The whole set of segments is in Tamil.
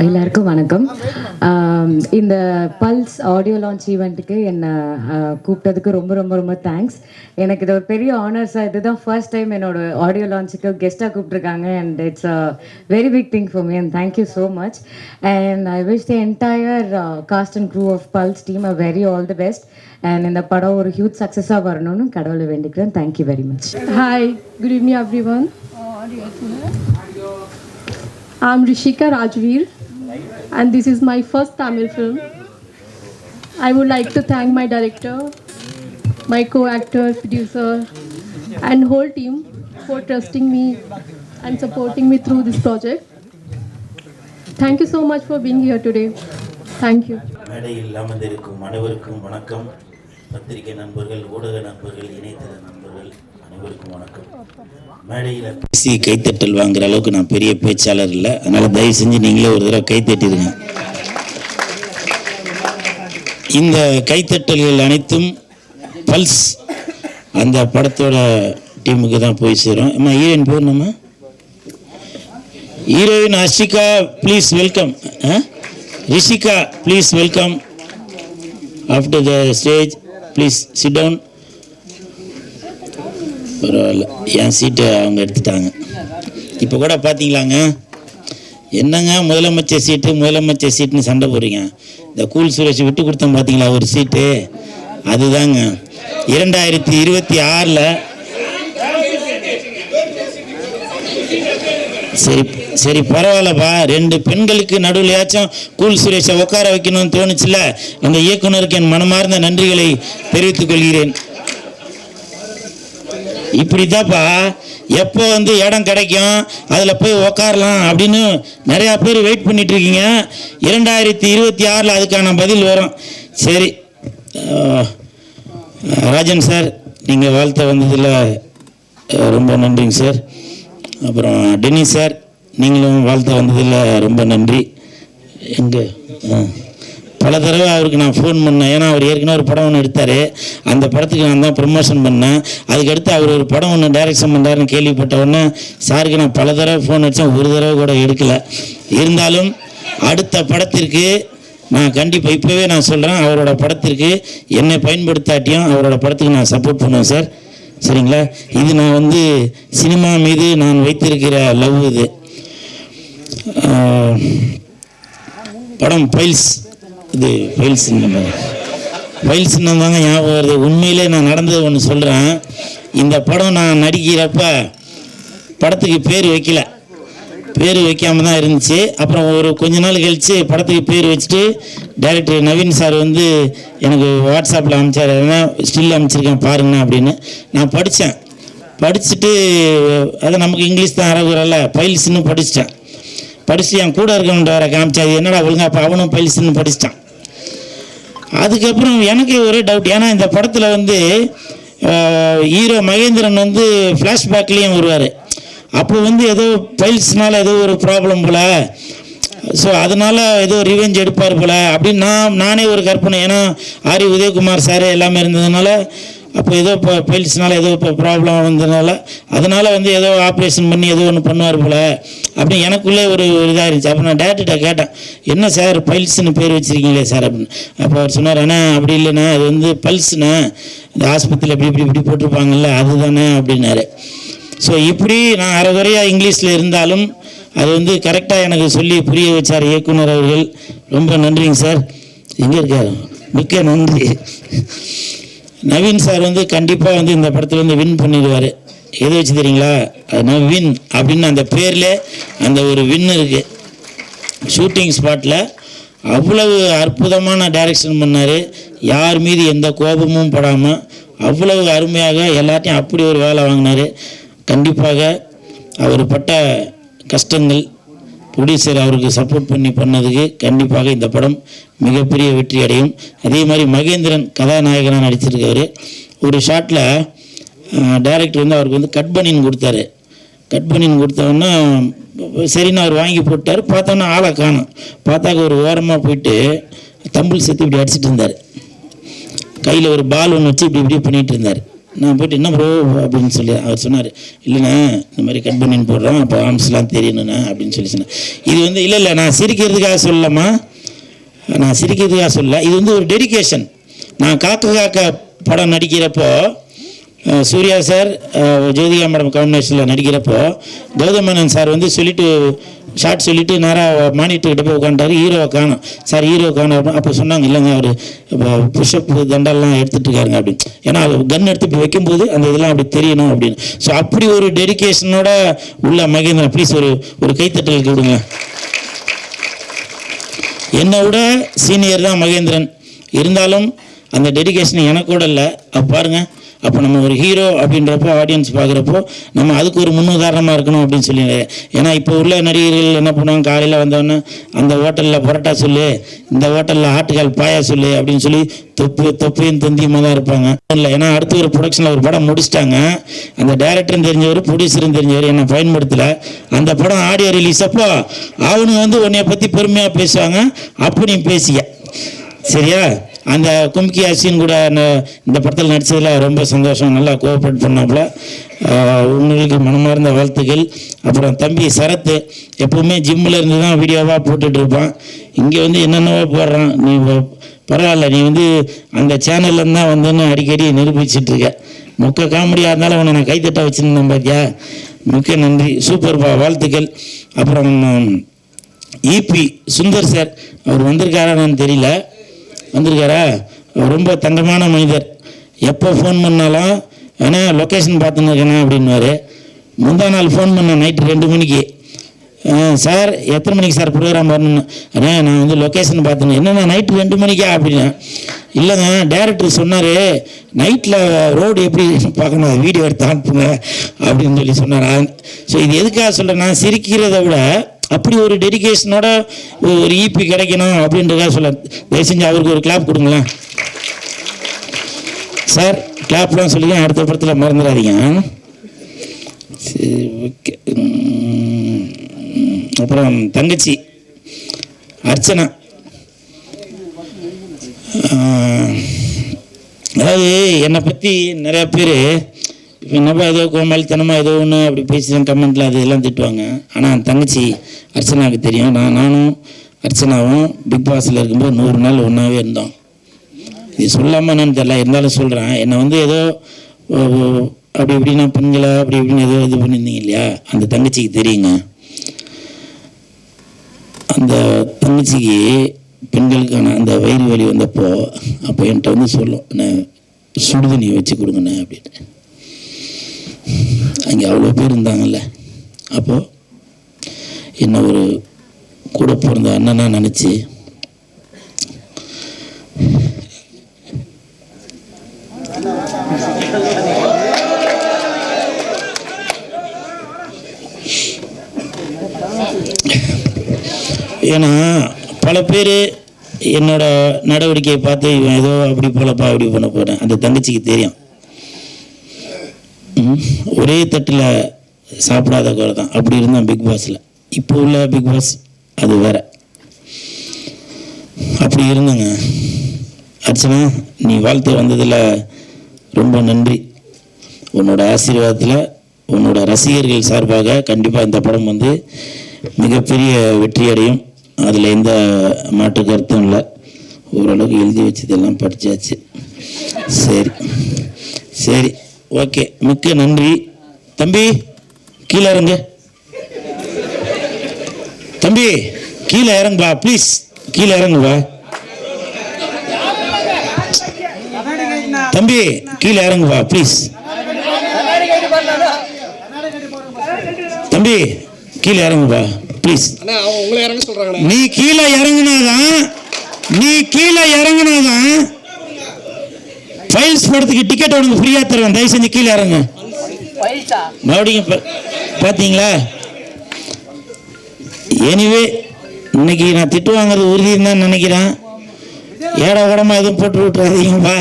எல்லாருக்கும் வணக்கம். இந்த பல்ஸ் ஆடியோ லான்ச் ஈவெண்ட்டுக்கு என்னை கூப்பிட்டதுக்கு ரொம்ப ரொம்ப ரொம்ப தேங்க்ஸ். எனக்கு இது ஒரு பெரிய ஆனர்ஸாக, இதுதான் ஃபர்ஸ்ட் டைம் என்னோட ஆடியோ லான்ச்சுக்கு கெஸ்ட்டாக கூப்பிட்ருக்காங்க. And it's a very big thing for me and thank you so much. And I wish the entire cast and crew of Pulse team a very all the best. அண்ட் இந்த படம் ஒரு ஹியூஜ் சக்ஸஸாக வரணும்னு கடவுளை வேண்டிக்கிறேன். Thank you very much. Hi, good evening everyone. I'm Rishika Rajveer and this is my first Tamil film. I would like to thank my director, my co-actor, producer and whole team for trusting me and supporting me through this project. Thank you so much for being here today. Thank you. மேடையில் அமர்ந்திருக்கும் அனைவருக்கும் வணக்கம். பத்திரிகை நண்பர்கள், ஊடக நண்பர்கள், இணையதள நண்பர்கள் அனைவருக்கும் வணக்கம். மேடையில் பேசி கைத்தட்டல் வாங்குற அளவுக்கு நான் பெரிய பேச்சாளர் இல்லை, அதனால் தயவு செஞ்சு நீங்களே ஒரு தடவை கைத்தட்டிடுங்க. இந்த கைத்தட்டல்கள் அனைத்தும் பல்ஸ் அந்த படத்தோட டீமுக்கு தான் போய் சேரும். அம்மா ஹீரோயின் பேர் நம்ம heroine Ashika, please welcome. Rishika, please welcome after the stage. Please sit down. பரவாயில்ல, என் சீட்டை அவங்க எடுத்துட்டாங்க. இப்போ கூட பார்த்தீங்களாங்க, என்னங்க முதலமைச்சர் சீட்டுன்னு சண்டை போடுறீங்க. இந்த கூல் சுரேஷ் விட்டு கொடுத்தோம் பார்த்தீங்களா ஒரு சீட்டு, அதுதாங்க 2026. சரி பரவாயில்லப்பா, 2 பெண்களுக்கு நடுவிலையாச்சும் கூல் சுரேஷை உட்கார வைக்கணும்னு தோணுச்சுல, அந்த இயக்குனருக்கு என் மனமார்ந்த நன்றிகளை தெரிவித்துக் கொள்கிறேன். இப்படிதாப்பா, எப்போ இடம் கிடைக்கும் அதில் போய் உக்காரலாம் அப்படின்னு நிறையா பேர் வெயிட் பண்ணிட்டு இருக்கீங்க. 2026 அதுக்கான பதில் வரும். சரி ராஜன் சார், நீங்கள் வாழ்த்த வந்ததில் ரொம்ப நன்றிங்க சார். அப்புறம் டென்னி சார், நீங்களும் வாழ்த்த வந்ததில் ரொம்ப நன்றி. எங்கே பல தடவை அவருக்கு நான் ஃபோன் பண்ணேன், ஏன்னா அவர் ஏற்கனவே ஒரு படம் ஒன்று எடுத்தார், அந்த படத்துக்கு நான் தான் ப்ரமோஷன் பண்ணேன். அதுக்கடுத்து அவர் ஒரு படம் ஒன்று டைரக்ஷன் பண்ணுறாருன்னு கேள்விப்பட்ட உடனே சாருக்கு நான் பல தடவை ஃபோன் அடித்தேன், ஒரு தடவை கூட எடுக்கலை. இருந்தாலும் அடுத்த படத்திற்கு நான் கண்டிப்பாக இப்போவே நான் சொல்கிறேன், அவரோட படத்திற்கு என்னை பயன்படுத்தாட்டியும் அவரோட படத்துக்கு நான் சப்போர்ட் பண்ணுவேன் சார். சரிங்களா? இது நான் சினிமா மீது நான் வைத்திருக்கிற லவ். இது படம் பைல்ஸ், இது ஃபைல்ஸ்ன்னு தாங்க ஞாபகம் வருது. உண்மையிலே நான் நடந்தது ஒன்று சொல்கிறேன். இந்த படம் நான் நடிக்கிறப்ப படத்துக்கு பேர் வைக்காமல் தான் இருந்துச்சு. அப்புறம் ஒரு கொஞ்ச நாள் கழித்து படத்துக்கு பேர் வச்சுட்டு டைரக்டர் நவீன் சார் எனக்கு வாட்ஸ்அப்பில் அனுப்பிச்சார், ஸ்டில் அனுப்பிச்சிருக்கேன் பாருங்கண்ணா அப்படின்னு. நான் படிச்சுட்டு அதை நமக்கு இங்கிலீஷ் தான் அறகுறல, பைல்ஸ்ன்னு படிச்சுட்டு என் கூட இருக்கவன்ட்டு வர காமிச்சாது, என்னடா ஒழுங்கா அப்போ அவனும் பைல்ஸ்ன்னு படிச்சிட்டான். அதுக்கப்புறம் எனக்கு ஒரே டவுட், ஏன்னா இந்த படத்தில் ஹீரோ மகேந்திரன் ஃப்ளாஷ்பேக்லேயும் வருவார். அப்போ ஏதோ பைல்ஸ்னால ஏதோ ஒரு ப்ராப்ளம் போல், ஸோ அதனால் ஏதோ ரிவெஞ்ச் எடுப்பார் போல் அப்படின்னு நானே ஒரு கற்பனை. ஏன்னா ஆரி உதயகுமார் சார் எல்லாமே இருந்ததுனால, அப்போ ஏதோ இப்போ பைல்ஸ்னால ஏதோ இப்போ ப்ராப்ளம் வந்ததுனால, அதனால் ஏதோ ஆப்ரேஷன் பண்ணி ஏதோ ஒன்று பண்ணுவார் போல் அப்படின்னு எனக்குள்ளே ஒரு இதாக இருந்துச்சு. அப்போ நான் டேரக்டர்கிட்ட கேட்டேன், என்ன சார் பைல்ஸ்ன்னு பேர் வச்சுருக்கீங்களே சார் அப்படின்னு. அப்போ அவர் சொன்னார், அண்ணா அப்படி இல்லைண்ணா, அது பல்ஸ்ண்ணா, இந்த ஆஸ்பத்திரியில் இப்படி போட்டிருப்பாங்கல்ல அதுதானே அப்படின்னாரு. ஸோ இப்படி நான் அரைகுறையாக இங்கிலீஷில் இருந்தாலும் அது கரெக்டாக எனக்கு சொல்லி புரிய வச்சார் இயக்குனர் அவர்கள். ரொம்ப நன்றிங்க சார். எங்கே இருக்கார்? மிக்க நன்றி. நவீன் சார் கண்டிப்பாக இந்த படத்தில் வின் பண்ணிடுவார். எதை வச்சு தெரியுங்களா? அது வின் அப்படின்னு அந்த பேரில் அந்த ஒரு வின் இருக்குது. ஷூட்டிங் ஸ்பாட்டில் அவ்வளவு அற்புதமான டைரக்ஷன் பண்ணார், யார் மீது எந்த கோபமும் படாமல் அவ்வளவு அருமையாக எல்லாத்தையும் அப்படி ஒரு வேலை வாங்கினார். கண்டிப்பாக அவர் பட்ட கஷ்டங்கள், ப்ரொடியூசர் அவருக்கு சப்போர்ட் பண்ணதுக்கு கண்டிப்பாக இந்த படம் மிகப்பெரிய வெற்றி அடையும். அதே மாதிரி மகேந்திரன் கதாநாயகனாக நடிச்சிருக்காரு. ஒரு ஷாட்டில் டைரக்டர் அவருக்கு கட் பனின்னு கொடுத்தாரு. கட் பனின்னு கொடுத்தோன்னா சரின்னு அவர் வாங்கி போட்டார். பார்த்தோன்னா ஆளை காணும். பார்த்தாக்க ஒரு ஓரமாக போயிட்டு தம்பிள் சேர்த்து இப்படி அடிச்சிட்டு இருந்தார். கையில் ஒரு பால் ஒன்று வச்சு இப்படி பண்ணிகிட்டு இருந்தார். நான் போய்ட்டு என்ன ப்ரோ அப்படின்னு சொல்லி அவர் சொன்னார், இல்லைண்ணா இந்த மாதிரி கட் பண்ணின்னு போடுறோம், அப்போ ஆர்ம்ஸ்லாம் தெரியணுண்ணா அப்படின்னு சொல்லி சொன்னேன். இது வந்து இல்லை நான் சிரிக்கிறதுக்காக சொல்லலாமா, நான் சிரிக்கிறதுக்காக சொல்லல, இது வந்து ஒரு டெடிகேஷன். நான் காக்க படம் நடிக்கிறப்போ சூர்யா சார் ஜோதிகா மேடம் காம்பினேஷனில் நடிக்கிறப்போ கௌதம் மேனன் சார் வந்து சொல்லிவிட்டு ஷார்ட் சொல்லிவிட்டு நேராக மானிட்டர்கிட்ட போய் உட்காந்துட்டாரு, ஹீரோவை காணும் சார், ஹீரோ காணும். அப்போ சொன்னாங்க, இல்லைங்க அவர் புஷ்அப் தண்டெல்லாம் எடுத்துகிட்டு இருக்காருங்க அப்படின்னு. ஏன்னா அது கன் எடுத்து இப்போ வைக்கும்போது அந்த இதெல்லாம் அப்படி தெரியணும் அப்படின்னு. ஸோ அப்படி ஒரு டெடிகேஷனோட உள்ள மகேந்திரன், ப்ளீஸ் ஒரு கைத்தட்டலுக்கு விடுங்க. என்னை விட சீனியர் தான் மகேந்திரன், இருந்தாலும் அந்த டெடிகேஷன் எனக்கு கூட இல்லை. அப்போ பாருங்கள், அப்போ நம்ம ஒரு ஹீரோ அப்படின்றப்போ ஆடியன்ஸ் பார்க்குறப்போ நம்ம அதுக்கு ஒரு முன்னுதாரணமாக இருக்கணும் அப்படின்னு சொல்லி. ஏன்னா இப்போ உள்ள நடிகர்கள் என்ன பண்ணுவாங்க, காலையில் வந்தோடனே அந்த ஹோட்டலில் பரோட்டா சொல்லு, இந்த ஹோட்டலில் ஆட்டுக்கால் பாயா சொல்லு அப்படின்னு சொல்லி தொப்பையும் தொந்தியுமாக தான் இருப்பாங்க. இல்லை, ஏன்னா அடுத்து ஒரு ப்ரொடக்ஷனில் ஒரு படம் முடிச்சிட்டாங்க, அந்த டைரக்டரும் தெரிஞ்சவர் ப்ரொடியூசரும் தெரிஞ்சவர் என்னை பயன்படுத்தலை. அந்த படம் ஆடியோ ரிலீஸ் அப்போ அவனுங்க வந்து உன்னைய பற்றி பெருமையாக பேசுவாங்க, அப்போ நீ பேசிய சரியா. அந்த கும்கி அசின் கூட இந்த படத்தில் நடித்ததில் ரொம்ப சந்தோஷம், நல்லா கோஆப்ரேட் பண்ணாப்புல. உங்களுக்கு மனமார்ந்த வாழ்த்துக்கள். அப்புறம் தம்பி சரத்து எப்போவுமே ஜிம்மில் இருந்து தான் வீடியோவாக போட்டுட்ருப்பான், இங்கே வந்து என்னென்னவோ போடுறான். நீ பரவாயில்ல, நீ வந்து அந்த சேனல்லேருந்து தான் வந்துன்னு அடிக்கடி நிரூபிச்சிட்ருக்க. மொக்க காமெடியாக இருந்தாலும் அவனை நான் கைத்தட்ட வச்சுருந்தேன் பார்த்தியா, மிக்க நன்றி, சூப்பர்பா, வாழ்த்துக்கள். அப்புறம் இபி சுந்தர் சார், அவர் வந்திருக்காரான்னு தெரியல, வந்திருக்காரா, ரொம்ப தங்கமான மனிதர். எப்போ ஃபோன் பண்ணாலும் ஏன்னா லொக்கேஷன் பார்த்துன்னு இருக்கேண்ணா அப்படின்வார். முந்தா நாள் ஃபோன் பண்ணேன் நைட்டு 2 மணிக்கு, சார் எத்தனை மணிக்கு சார் ப்ரோக்ராம் வரணுன்னு. அண்ணா நான் வந்து லொக்கேஷன் பார்த்துன்னு. என்னண்ணா நைட்டு 2 மணிக்கா அப்படின்னா, இல்லைங்க டைரக்டர் சொன்னார் நைட்டில் ரோடு எப்படி பார்க்கணும், வீடியோ எடுத்து அனுப்புங்க அப்படின்னு சொல்லி சொன்னார். ஸோ இது எதுக்காக சொல்கிறேன்னா, சிரிக்கிறத விட அப்படி ஒரு டெடிகேஷனோட ஒரு இபி கிடைக்கணும் அப்படின்றதுக்காக சொல்ல. தயவு செஞ்சு அவருக்கு ஒரு கிளாப் கொடுங்களேன் சார். கிளாப்லாம் சொல்லி அடுத்த படத்தில் மறந்துடாதீங்க. சரி, ஓகே. அப்புறம் தங்கச்சி அர்ச்சனா, அதாவது என்னை பற்றி நிறையா பேர் இப்போ என்னப்பா ஏதோ கோமாளித்தனமாக ஏதோ ஒன்று அப்படி பேசுகிறேன் கமெண்ட்டில் அது எல்லாம் திட்டுவாங்க. ஆனால் தங்கச்சி அர்ச்சனாவுக்கு தெரியும், நானும் அர்ச்சனாவும் பிக் பாஸில் இருக்கும்போது 100 நாள் ஒன்றாவே இருந்தோம். இது சொல்லாமல் என்னன்னு தெரியல, இருந்தாலும் சொல்கிறேன். என்னை வந்து ஏதோ அப்படி இப்படின்னா பெண்களை அப்படி இப்படின்னு ஏதோ இது பண்ணியிருந்தீங்க இல்லையா, அந்த தங்கச்சிக்கு தெரியுங்க. அந்த தங்கச்சிக்கு பெண்களுக்கான அந்த வயிறு வலி வந்தப்போ அப்போ என்கிட்ட வந்து சொல்லும், நான் சுடுதண்ணி வச்சு கொடுங்கண்ணே அப்படின்னு. அங்கே அவ்வளோ பேர் இருந்தாங்கல்ல, அப்போது என்ன ஒரு கூட பிறந்த அண்ணனா நினச்சி ஏன்னா பல பேர் என்னோட நடவடிக்கையை பார்த்து இவன் ஏதோ அப்படி போலப்பா அப்படி பண்ண போகிறேன். அந்த தங்கச்சிக்கு தெரியும், ஒரே தட்டில் சாப்பிடாத குறை தான். அப்படி இருந்தான் பிக் பாஸில். இப்போ உள்ள பிக் பாஸ் அது வேற. அப்படி இருந்தங்க. அர்ச்சனா, நீ வாழ்த்து வந்ததில் ரொம்ப நன்றி. உன்னோட ஆசீர்வாதத்தில் உன்னோட ரசிகர்கள் சார்பாக கண்டிப்பாக இந்த படம் வந்து மிகப்பெரிய வெற்றி அடையும், அதில் எந்த மாற்று கருத்தும் இல்லை. ஓரளவுக்கு எழுதி வச்சதெல்லாம் படித்தாச்சு. சரி சரி, ஓகே, மிக்க நன்றி. தம்பி கீழே இறங்க, தம்பி கீழே இறங்குப்பா ப்ளீஸ், கீழே இறங்குப்பா தம்பி, கீழே இறங்குப்பா ப்ளீஸ். தம்பி கீழே இறங்குப்பா ப்ளீஸ். நீ கீழே இறங்குனாதான் ஃபைல்ஸ் படத்துக்கு டிக்கெட் உனக்கு ஃப்ரீயாக தருவேன். தயவு செஞ்சு கீழே இறங்க. மறுபடியும் பார்த்தீங்களா? எனிவே இன்னைக்கு நான் திட்டு வாங்குறது உறுதின்னு தான் நினைக்கிறேன். ஏடா உடம்பா எதுவும் போட்டு விட்டுறாதீங்கப்பா.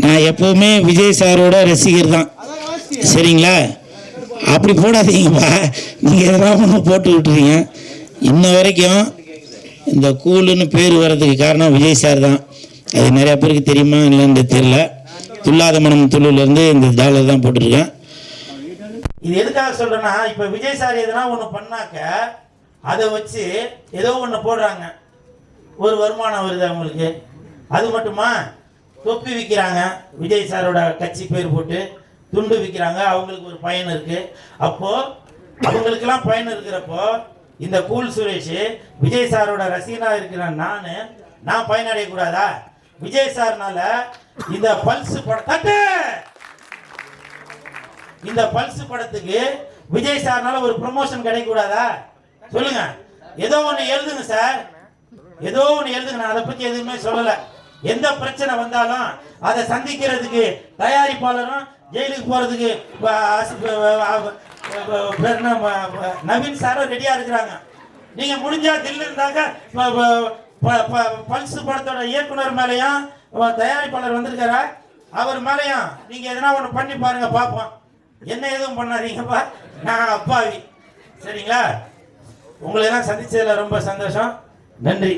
நான் எப்போவுமே விஜய் சாரோட ரசிகர் தான், சரிங்களா? அப்படி போடாதீங்கப்பா, நீங்கள் எதனா ஒன்று போட்டு விட்டுறீங்க. இன்ன வரைக்கும் இந்த கூலுன்னு பேர் வர்றதுக்கு காரணம் விஜய் சார் தான். அது நிறையா பேருக்கு தெரியுமா இல்லைன்னு தெரியல. துல்லாத மனம் துள்ளுலேருந்து இந்த டாலர் தான் போட்டிருக்கேன். இது எதுக்காக சொல்கிறேன்னா, இப்போ விஜய் சார் எதுனா ஒன்று பண்ணாக்க அதை வச்சு ஏதோ ஒன்று போடுறாங்க, ஒரு வருமானம் வருது அவங்களுக்கு. அது மட்டுமா, தொப்பி விற்கிறாங்க, விஜய் சாரோட கட்சி பேர் போட்டு துண்டு விற்கிறாங்க, அவங்களுக்கு ஒரு பயன் இருக்குது. அப்போது அவங்களுக்கெல்லாம் பயன் இருக்கிறப்போ இந்த கூல் சுரேஷ் விஜய் சாரோட ரசிகனாக இருக்கிற நான் பயனடையக்கூடாதா? விஜய் சார்னால இந்த பல்ஸ் இந்த பல்ஸ் படத்துக்கு விஜய் சார்னால ஒரு ப்ரமோஷன் கிடைக்கூடாதா? சொல்லுங்க. ஏதோ ஒன்று எழுதுங்க சார், ஏதோ ஒன்று எழுதுங்க. நான் அதை பற்றி எதுவுமே சொல்லலை. எந்த பிரச்சனை வந்தாலும் அதை சந்திக்கிறதுக்கு தயாரிப்பாளரும் ஜெயிலுக்கு போகிறதுக்கு நவீன் சாரும் ரெடியாக இருக்கிறாங்க. நீங்கள் முடிஞ்சா தில்லு இருந்தாங்க பல்ஸ் படத்தோட இயக்குனர் மேலேயும் தயாரிப்பாளர் வந்திருக்காரா, அவர் மேலேயும் நீங்கள் எதனா ஒன்று பண்ணி பாருங்க, பார்ப்போம். என்ன எதுவும் பண்ணாதீங்கப்பா, நான் அப்பாவி. சரிங்களா? உங்களெல்லாம் சந்திச்சதில் ரொம்ப சந்தோஷம். நன்றி.